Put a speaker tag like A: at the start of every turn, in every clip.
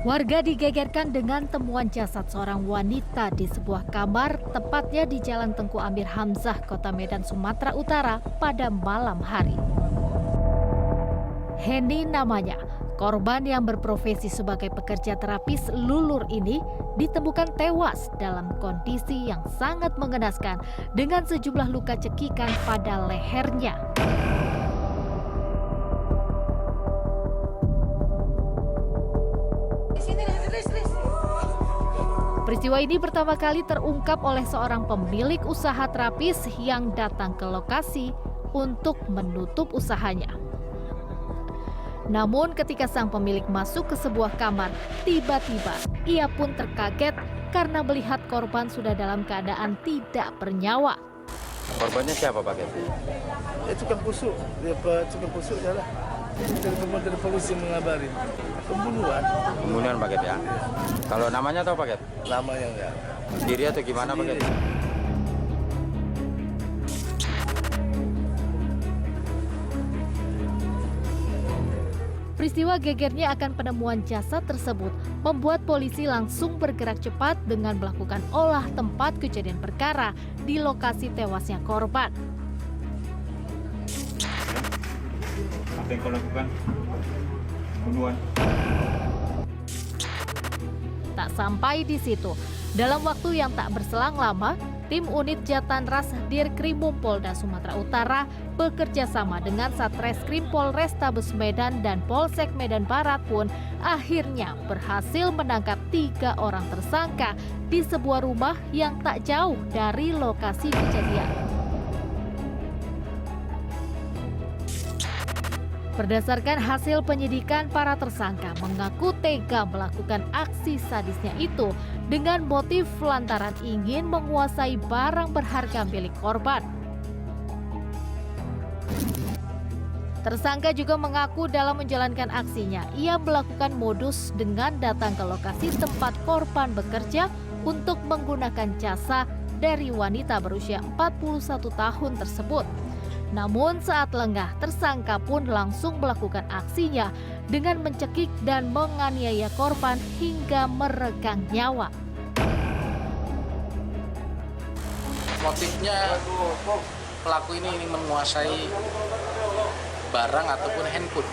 A: Warga digegerkan dengan temuan jasad seorang wanita di sebuah kamar, tepatnya di Jalan Tengku Amir Hamzah, Kota Medan, Sumatera Utara pada malam hari. Henny namanya, korban yang berprofesi sebagai pekerja terapis lulur ini ditemukan tewas dalam kondisi yang sangat mengenaskan dengan sejumlah luka cekikan pada lehernya. Peristiwa ini pertama kali terungkap oleh seorang pemilik usaha terapis yang datang ke lokasi untuk menutup usahanya. Namun ketika sang pemilik masuk ke sebuah kamar, tiba-tiba ia pun terkaget karena melihat korban sudah dalam keadaan tidak bernyawa.
B: Korbannya siapa Pak Ket?
C: Tukang pusuk, tukang pusuk ya lah. Dari polisi mengabari
B: Pembunuhan Pak Ket ya? Kalau namanya tahu Pak Ket?
C: namanya enggak.
B: Sendiri atau gimana Pak Ket?
A: Peristiwa gegernya akan penemuan jasad tersebut membuat polisi langsung bergerak cepat dengan melakukan olah tempat kejadian perkara di lokasi tewasnya korban.
D: Apa yang kau lakukan? Pembunuhan.
A: Tak sampai di situ, dalam waktu yang tak berselang lama, tim unit Jatanras Dirkrimum Polda Sumatera Utara bekerja sama dengan Satreskrim Polrestabes Medan dan Polsek Medan Barat pun akhirnya berhasil menangkap 3 orang tersangka di sebuah rumah yang tak jauh dari lokasi kejadian. Berdasarkan hasil penyidikan, para tersangka mengaku tega melakukan aksi sadisnya itu dengan motif lantaran ingin menguasai barang berharga milik korban. Tersangka juga mengaku dalam menjalankan aksinya, ia melakukan modus dengan datang ke lokasi tempat korban bekerja untuk menggunakan jasa dari wanita berusia 41 tahun tersebut. Namun saat lengah, tersangka pun langsung melakukan aksinya dengan mencekik dan menganiaya korban hingga meregang nyawa.
E: Motifnya pelaku ini ingin menguasai barang ataupun handphone.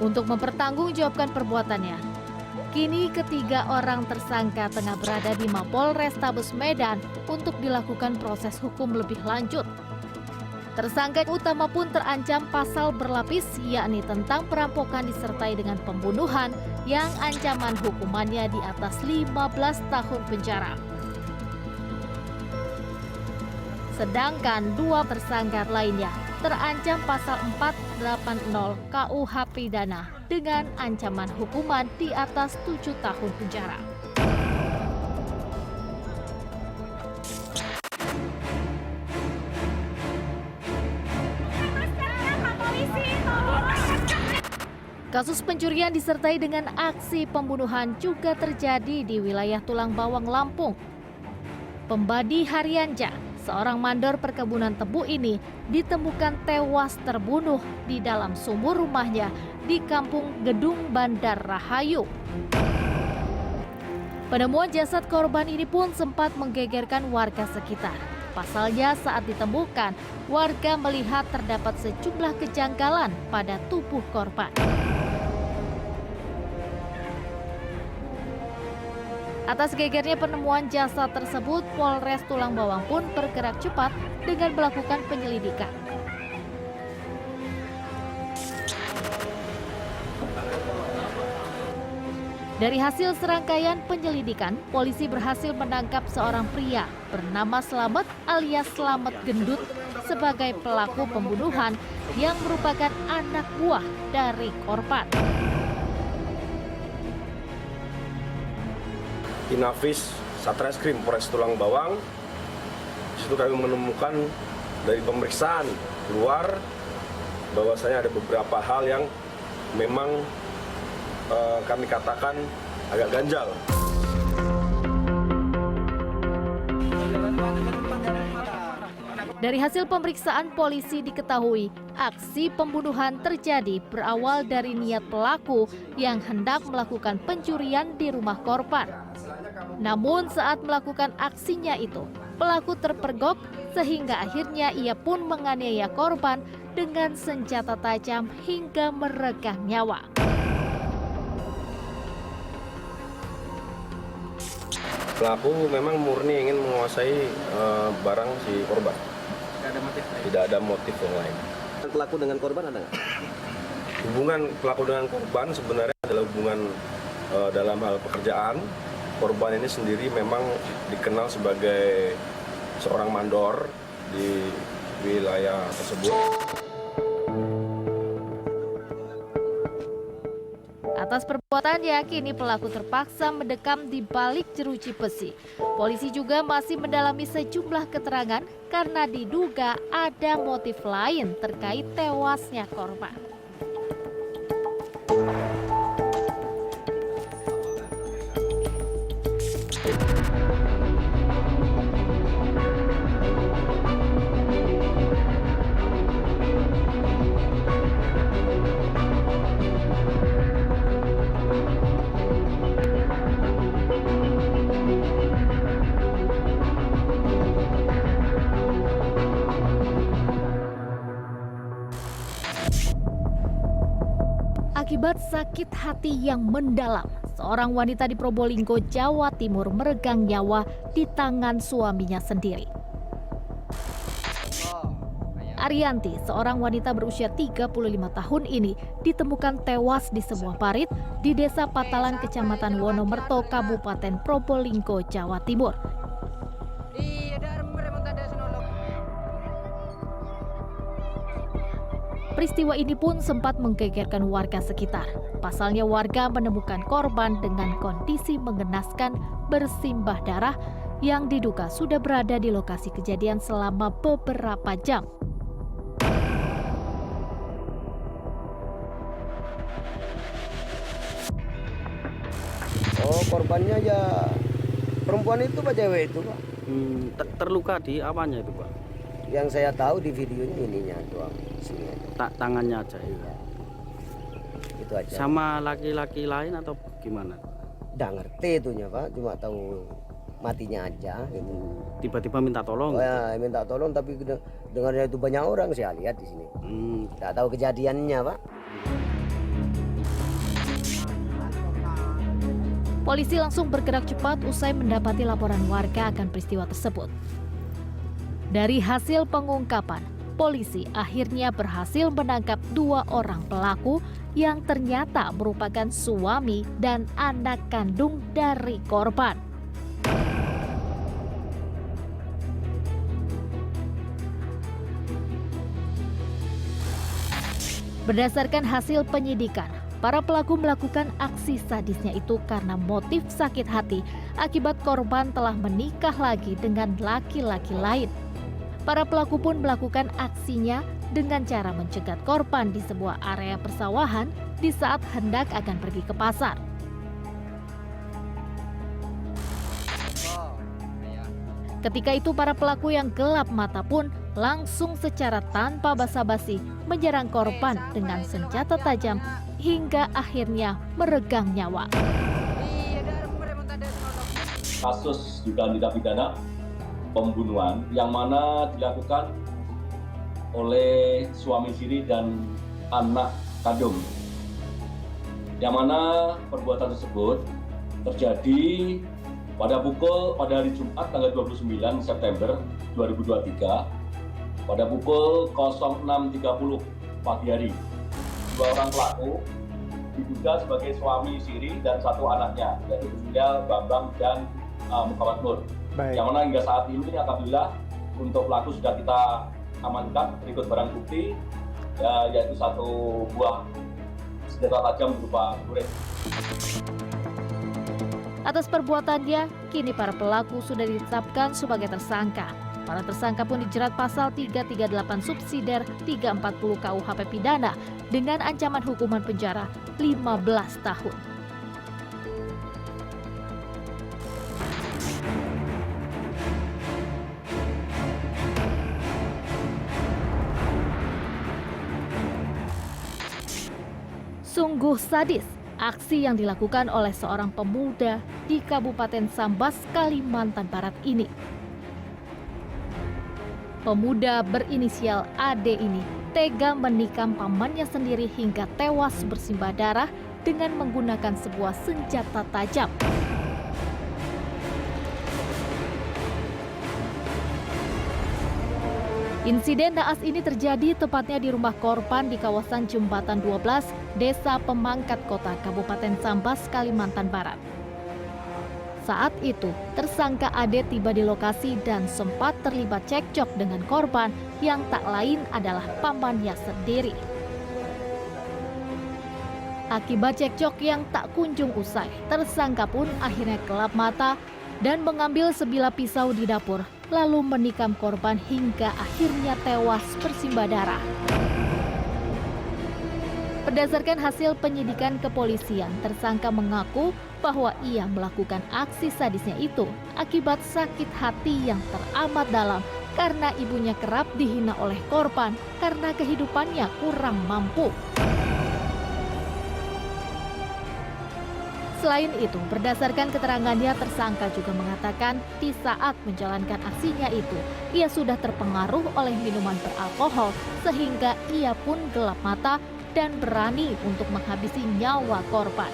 A: Untuk mempertanggungjawabkan perbuatannya, kini ketiga orang tersangka tengah berada di Mapolrestabes Medan untuk dilakukan proses hukum lebih lanjut. Tersangka utama pun terancam pasal berlapis, yakni tentang perampokan disertai dengan pembunuhan yang ancaman hukumannya di atas 15 tahun penjara. Sedangkan 2 tersangka lainnya terancam pasal 480 KUH pidana dengan ancaman hukuman di atas 7 tahun penjara. Kasus pencurian disertai dengan aksi pembunuhan juga terjadi di wilayah Tulang Bawang, Lampung. Pembadi Haryanja, seorang mandor perkebunan tebu ini, ditemukan tewas terbunuh di dalam sumur rumahnya di Kampung Gedung Bandar Rahayu. Penemuan jasad korban ini pun sempat menggegerkan warga sekitar. Pasalnya saat ditemukan, warga melihat terdapat sejumlah kejanggalan pada tubuh korban. Atas gegernya penemuan jasad tersebut, Polres Tulang Bawang pun bergerak cepat dengan melakukan penyelidikan. Dari hasil serangkaian penyelidikan, polisi berhasil menangkap seorang pria bernama Slamet alias Slamet Gendut sebagai pelaku pembunuhan yang merupakan anak buah dari korban.
F: Inafis Satreskrim Polres Tulang Bawang. Di situ kami menemukan dari pemeriksaan luar bahwasanya ada beberapa hal yang memang kami katakan agak ganjal.
A: Dari hasil pemeriksaan polisi diketahui aksi pembunuhan terjadi berawal dari niat pelaku yang hendak melakukan pencurian di rumah korban. Namun saat melakukan aksinya itu, pelaku terpergok sehingga akhirnya ia pun menganiaya korban dengan senjata tajam hingga meregang nyawa.
F: Pelaku memang murni ingin menguasai barang si korban. Tidak ada motif yang lain.
G: Pelaku dengan korban ada nggak?
F: Hubungan pelaku dengan korban sebenarnya adalah hubungan dalam hal pekerjaan. Korban ini sendiri memang dikenal sebagai seorang mandor di wilayah tersebut.
A: Atas perbuatannya, kini pelaku terpaksa mendekam di balik jeruji besi. Polisi juga masih mendalami sejumlah keterangan karena diduga ada motif lain terkait tewasnya korban. Akibat sakit hati yang mendalam, seorang wanita di Probolinggo, Jawa Timur meregang nyawa di tangan suaminya sendiri. Arianti, seorang wanita berusia 35 tahun ini, ditemukan tewas di sebuah parit di Desa Patalan, Kecamatan Wonomerto, Kabupaten Probolinggo, Jawa Timur. Peristiwa ini pun sempat menggegerkan warga sekitar. Pasalnya warga menemukan korban dengan kondisi mengenaskan bersimbah darah yang diduga sudah berada di lokasi kejadian selama beberapa jam.
G: Oh, korbannya ya perempuan itu Pak, cewek itu Pak.
H: Terluka di apanya itu Pak?
G: Yang saya tahu di videonya ininya doang, sini aja.
H: Tangannya aja ya.
G: Iya. Itu aja.
H: Sama laki-laki lain atau gimana?
G: Nggak ngerti itunya Pak, cuma tahu matinya aja. Gitu.
H: Tiba-tiba minta tolong.
G: Oh ya, minta tolong tapi dengarnya itu banyak orang saya lihat di sini. Nggak tahu kejadiannya Pak.
A: Polisi langsung bergerak cepat usai mendapati laporan warga akan peristiwa tersebut. Dari hasil pengungkapan, polisi akhirnya berhasil menangkap 2 orang pelaku yang ternyata merupakan suami dan anak kandung dari korban. Berdasarkan hasil penyidikan, para pelaku melakukan aksi sadisnya itu karena motif sakit hati akibat korban telah menikah lagi dengan laki-laki lain. Para pelaku pun melakukan aksinya dengan cara mencegat korban di sebuah area persawahan di saat hendak akan pergi ke pasar. Ketika itu para pelaku yang gelap mata pun langsung secara tanpa basa-basi menyerang korban dengan senjata tajam hingga akhirnya meregang nyawa.
I: Kasus dugaan tindak pidana pembunuhan yang mana dilakukan oleh suami siri dan anak kandung, yang mana perbuatan tersebut terjadi pada hari Jumat tanggal 29 September 2023 pada pukul 06.30 pagi hari. 2 orang pelaku diduga sebagai suami siri dan 1 anaknya, yaitu berinisial Bambang dan Muhammad Nur. Yang mana hingga saat ini alhamdulillah untuk pelaku sudah kita amankan berikut barang bukti, yaitu 1 buah senjata tajam berupa lurit.
A: Atas perbuatannya, kini para pelaku sudah ditetapkan sebagai tersangka. Para tersangka pun dijerat pasal 338 subsidiar 340 KUHP pidana dengan ancaman hukuman penjara 15 tahun. Sungguh sadis aksi yang dilakukan oleh seorang pemuda di Kabupaten Sambas, Kalimantan Barat ini. Pemuda berinisial AD ini tega menikam pamannya sendiri hingga tewas bersimbah darah dengan menggunakan sebuah senjata tajam. Insiden naas ini terjadi tepatnya di rumah korban di kawasan Jembatan 12, Desa Pemangkat Kota, Kabupaten Sambas, Kalimantan Barat. Saat itu, tersangka Ade tiba di lokasi dan sempat terlibat cekcok dengan korban yang tak lain adalah pamannya sendiri. Akibat cekcok yang tak kunjung usai, tersangka pun akhirnya gelap mata dan mengambil sebilah pisau di dapur, lalu menikam korban hingga akhirnya tewas bersimbah darah. Berdasarkan hasil penyidikan kepolisian, tersangka mengaku bahwa ia melakukan aksi sadisnya itu akibat sakit hati yang teramat dalam karena ibunya kerap dihina oleh korban karena kehidupannya kurang mampu. Selain itu, berdasarkan keterangannya, tersangka juga mengatakan di saat menjalankan aksinya itu, ia sudah terpengaruh oleh minuman beralkohol sehingga ia pun gelap mata dan berani untuk menghabisi nyawa korban.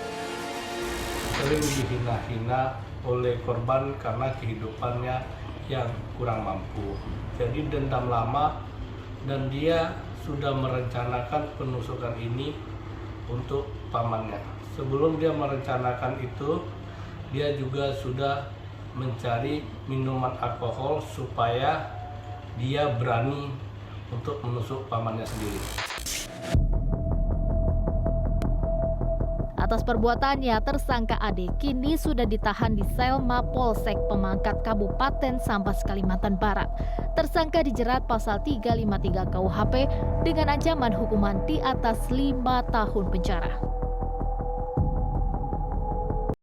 J: Sering dihina-hina oleh korban karena kehidupannya yang kurang mampu. Jadi dendam lama dan dia sudah merencanakan penusukan ini untuk pamannya. Sebelum dia merencanakan itu, dia juga sudah mencari minuman alkohol supaya dia berani untuk menusuk pamannya sendiri.
A: Atas perbuatannya, tersangka Ade kini sudah ditahan di sel Mapolsek Pemangkat Kabupaten Sambas, Kalimantan Barat. Tersangka dijerat pasal 353 KUHP dengan ancaman hukuman di atas 5 tahun penjara.